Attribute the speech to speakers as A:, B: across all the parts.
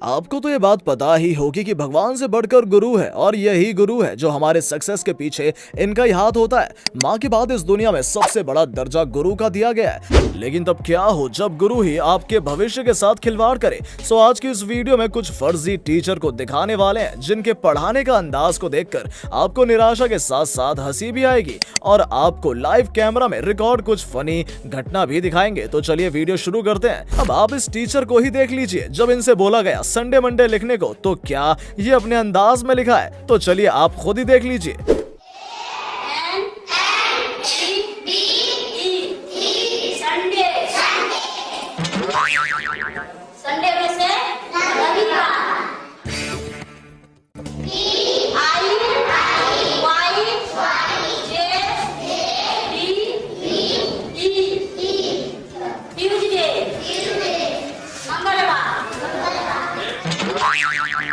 A: आपको तो ये बात पता ही होगी कि भगवान से बढ़कर गुरु है और यही गुरु है जो हमारे सक्सेस के पीछे इनका ही हाथ होता है। माँ के बाद इस दुनिया में सबसे बड़ा दर्जा गुरु का दिया गया है। लेकिन तब क्या हो जब गुरु ही आपके भविष्य के साथ खिलवाड़ करे। सो आज की इस वीडियो में कुछ फर्जी टीचर को दिखाने वाले हैं जिनके पढ़ाने का अंदाज को देखकर आपको निराशा के साथ साथ हंसी भी आएगी और आपको लाइव कैमरा में रिकॉर्ड कुछ फनी घटना भी दिखाएंगे। तो चलिए वीडियो शुरू करते हैं। अब आप इस टीचर को ही देख लीजिए। जब इनसे बोला गया संडे मंडे लिखने को तो क्या ये अपने अंदाज में लिखा है? तो चलिए आप खुद ही देख लीजिए।
B: संडे में से रविवार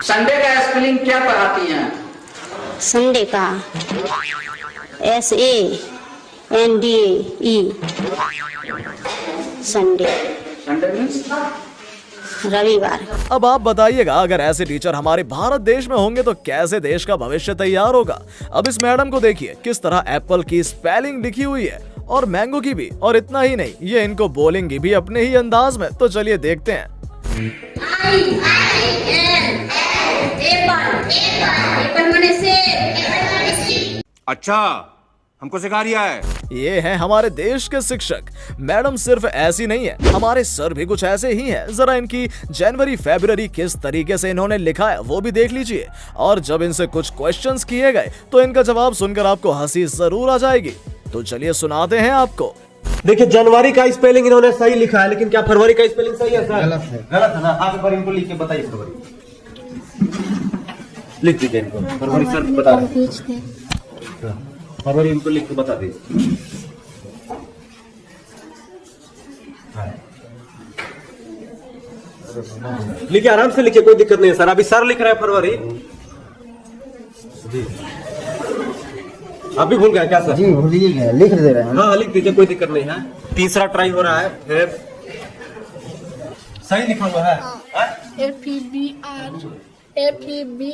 C: संडे का स्पेलिंग क्या पढ़ाती हैं?
B: संडे का SANDE संडे।
C: संडे मीन्स
B: रविवार।
A: अब आप बताइएगा अगर ऐसे टीचर हमारे भारत देश में होंगे तो कैसे देश का भविष्य तैयार होगा। अब इस मैडम को देखिए किस तरह एप्पल की स्पेलिंग लिखी हुई है और मैंगो की भी, और इतना ही नहीं ये इनको बोलेंगी भी अपने ही अंदाज में। तो चलिए देखते हैं।
D: अच्छा, हमको सिखा रिया है।
A: ये हैं हमारे देश के शिक्षक। मैडम सिर्फ ऐसी नहीं है, हमारे सर भी कुछ ऐसे ही हैं। जरा इनकी जनवरी फरवरी किस तरीके से इन्होंने लिखा है वो भी देख लीजिए। और जब इनसे कुछ क्वेश्चंस किए गए तो इनका जवाब सुनकर आपको हंसी जरूर आ जाएगी। तो चलिए सुनाते हैं आपको।
E: देखिए जनवरी का स्पेलिंग इन्होंने सही लिखा है, लेकिन क्या फरवरी का स्पेलिंग सही है सर? गलत है। गलत है ना? आप एक बार इनको लिख के बताइए। फरवरी लिख दीजिए इनको। फरवरी सर बता रहे हैं। फरवरी इनको लिख के बता दीजिए। लिखिए, आराम से लिखिए, कोई दिक्कत नहीं है सर। अभी सर लिख रहे हैं फरवरी। आप भी भूल गए क्या सर?
F: जी भूल गए, लिख दे रहे हैं।
E: हाँ लिख दीजिए, कोई दिक्कत नहीं है। तीसरा ट्राई हो रहा है। फिर सही लिखा हुआ है।
G: FEBRUARY।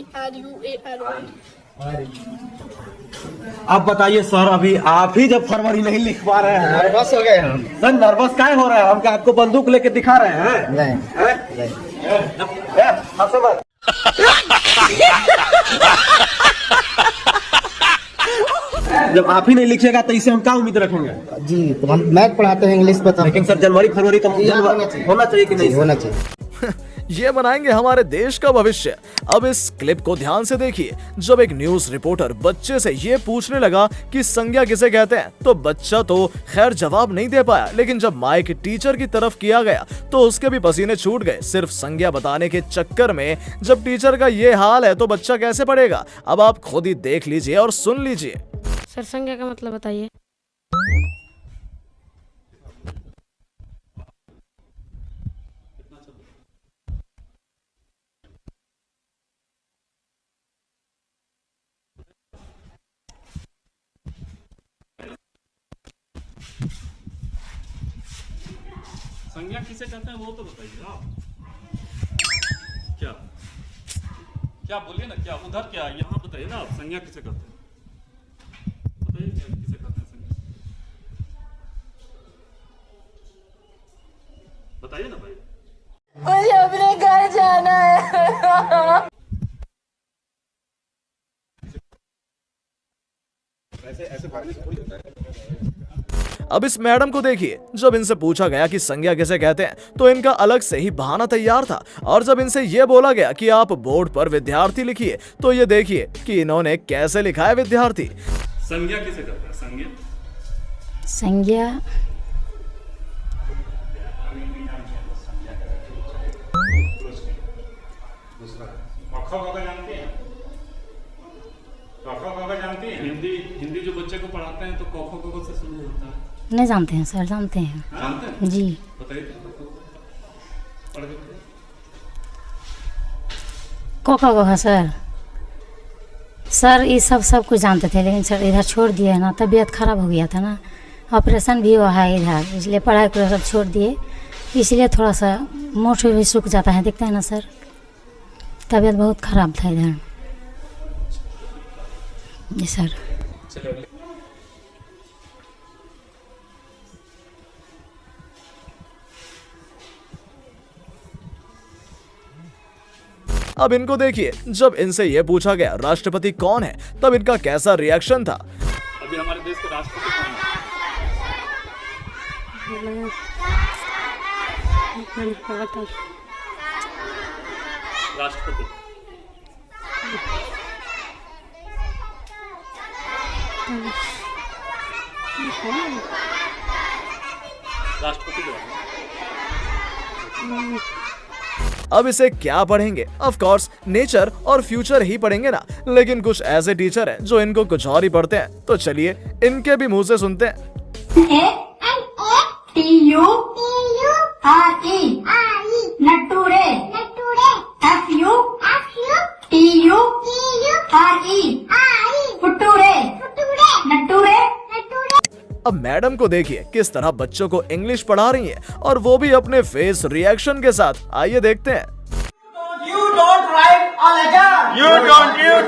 E: आप बताइए सर, अभी आप ही जब फरवरी नहीं लिख पा रहे हैं,
F: नर्वस हो गए हम।
E: सर नर्वस काहे हो रहे हैं? हम क्या आपको बंदूक लेके दिखा रहे हैं?
F: नहीं,
E: आपसे बात। जब आप ही नहीं लिखिएगा तो इसे हम क्या उम्मीद रखेंगे?
F: जी तो हम मैथ पढ़ाते हैं, इंग्लिश पता।
E: लेकिन सर जनवरी फरवरी तो होना चाहिए कि नहीं?
F: होना चाहिए।
A: ये बनाएंगे हमारे देश का भविष्य। अब इस क्लिप को ध्यान से देखिए। जब एक न्यूज रिपोर्टर बच्चे से ये पूछने लगा कि संज्ञा किसे कहते हैं तो बच्चा तो खैर जवाब नहीं दे पाया, लेकिन जब माइक टीचर की तरफ किया गया तो उसके भी पसीने छूट गए। सिर्फ संज्ञा बताने के चक्कर में जब टीचर का ये हाल है तो बच्चा कैसे पढ़ेगा? अब आप खुद ही देख लीजिए और सुन लीजिए।
G: सर संज्ञा का मतलब बताइए।
H: संज्ञा किसे कहते हैं वो तो बताइए आप। क्या क्या बोलिए ना, क्या उधर, क्या यहाँ बताइए ना आप। संज्ञा किसे कहते हैं बताइए, क्या किसे कहते हैं संज्ञा बताइए ना भाई।
B: मुझे अपने घर जाना है।
A: अब इस मैडम को देखिए। जब इनसे पूछा गया कि संज्ञा किसे कहते हैं तो इनका अलग से ही बहाना तैयार था। और जब इनसे यह बोला गया कि आप बोर्ड पर विद्यार्थी लिखिए तो ये देखिए कि इन्होंने कैसे लिखा है विद्यार्थी।
H: संज्ञा किसे कहते हैं? संज्ञा
B: संज्ञा
H: जानती हैं? हिंदी जो बच्चे को पढ़ाते हैं तो क ख ग से शुरू होता है।
B: नहीं जानते हैं सर? जानते हैं।
H: जानते हैं
B: जी
H: बताइए पढ़ के।
B: कोका को है सर। सर ये सब कुछ जानते थे, लेकिन सर इधर छोड़ दिए है ना, तबीयत खराब हो गया था ना, ऑपरेशन भी हुआ है इधर, इसलिए पढ़ाई को सब छोड़ दिए। इसलिए थोड़ा सा मोट भी सूख जाता है, देखते हैं ना सर। तबीयत बहुत ख़राब था इधर। जी सर।
A: अब इनको देखिए, जब इनसे ये पूछा गया राष्ट्रपति कौन है, तब इनका कैसा रिएक्शन था।
H: अभी हमारे देश के राष्ट्रपति कौन है? राष्ट्रपति राष्ट्रपति जो है।
A: अब इसे क्या पढ़ेंगे? ऑफ कोर्स नेचर और फ्यूचर ही पढ़ेंगे ना, लेकिन कुछ ऐसे टीचर हैं जो इनको कुछ और ही पढ़ते हैं। तो चलिए इनके भी मुंह से सुनते हैं।
I: नटूरे नटूरे।
A: अब मैडम को देखिए किस तरह बच्चों को इंग्लिश पढ़ा रही हैं, और वो भी अपने फेस रिएक्शन के साथ। आइए देखते हैं।
E: You don't write a letter. You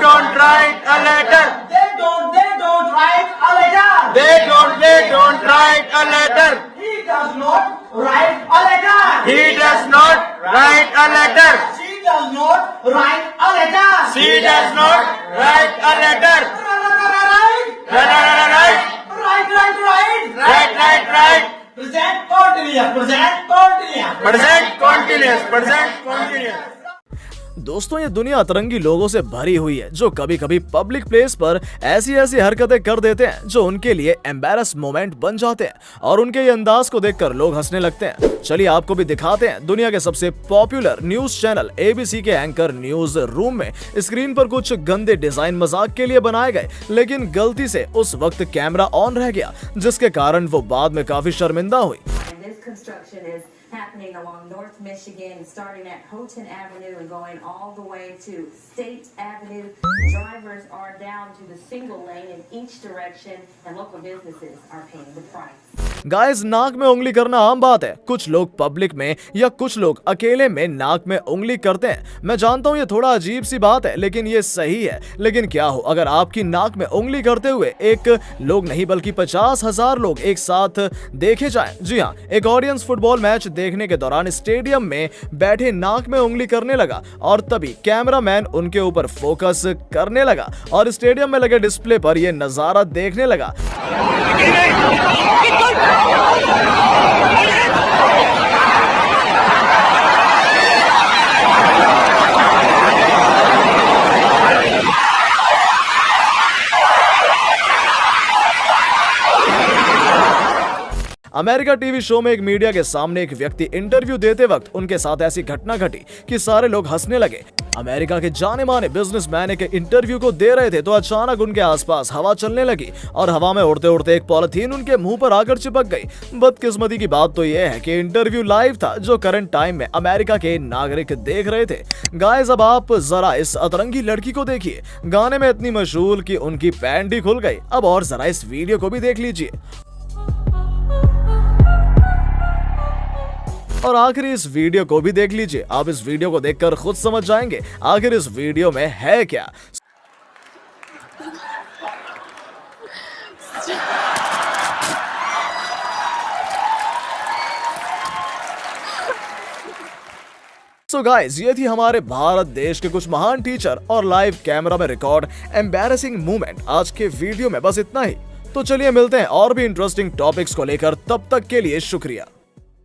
E: don't write a letter. They don't write a letter. They don't write a letter. He does not write a letter. He does not write a letter. She does not write a letter. She does not write a letter. Right. Present continuous.
A: दोस्तों ये दुनिया अतरंगी लोगों से भरी हुई है, जो कभी कभी पब्लिक प्लेस पर ऐसी हरकतें कर देते हैं जो उनके लिए एम्बैरस मोमेंट बन जाते हैं, और उनके ये अंदाज को देखकर लोग हंसने लगते हैं। चलिए आपको भी दिखाते हैं दुनिया के सबसे पॉपुलर न्यूज चैनल ABC के एंकर न्यूज रूम में स्क्रीन पर कुछ गंदे डिजाइन मजाक के लिए बनाए गए, लेकिन गलती से उस वक्त कैमरा ऑन रह गया, जिसके कारण वो बाद में काफी शर्मिंदा हुई।
J: Happening along North Michigan, starting at Houghton Avenue and going all the way to State Avenue. Drivers are down to the single lane in each direction, and local businesses are paying the price.
A: Guys, नाक में उंगली करना आम बात है। कुछ लोग public में या कुछ लोग अकेले में नाक में उंगली करते हैं। मैं जानता हूँ ये थोड़ा अजीब सी बात है, लेकिन ये सही है। लेकिन क्या हो अगर आपकी नाक में उंगली करते हुए एक लोग नहीं बल्कि 50,000 लोग एक साथ देखे जाएं? जी हाँ, एक ऑडियंस फुटबॉल मैच देखने के दौरान स्टेडियम में बैठे नाक में उंगली करने लगा, और तभी कैमरामैन उनके ऊपर फोकस करने लगा और स्टेडियम में लगे डिस्प्ले पर यह नजारा देखने लगा। अमेरिका टीवी शो में एक मीडिया के सामने एक व्यक्ति इंटरव्यू देते वक्त उनके साथ ऐसी घटना घटी कि सारे लोग हंसने लगे। अमेरिका के जाने माने बिजनेसमैन एक इंटरव्यू को दे रहे थे तो अचानक उनके आसपास हवा चलने लगी और हवा में उड़ते उड़ते एक पॉलिथीन उनके मुंह पर आकर चिपक गई। बदकिस्मती की बात तो यह है कि इंटरव्यू लाइव था, जो करंट टाइम में अमेरिका के नागरिक देख रहे थे। गाइस, अब आप जरा इस अतरंगी लड़की को देखिए, गाने में इतनी मशहूर कि उनकी पैंट ही खुल गई। अब और जरा इस वीडियो को भी देख लीजिए और आखिर इस वीडियो को भी देख लीजिए। आप इस वीडियो को देखकर खुद समझ जाएंगे आखिर इस वीडियो में है क्या। सो गाइस, ये थी हमारे भारत देश के कुछ महान टीचर और लाइव कैमरा में रिकॉर्ड एम्बैरेसिंग मोमेंट। आज के वीडियो में बस इतना ही। तो चलिए मिलते हैं और भी इंटरेस्टिंग टॉपिक्स को लेकर, तब तक के लिए शुक्रिया।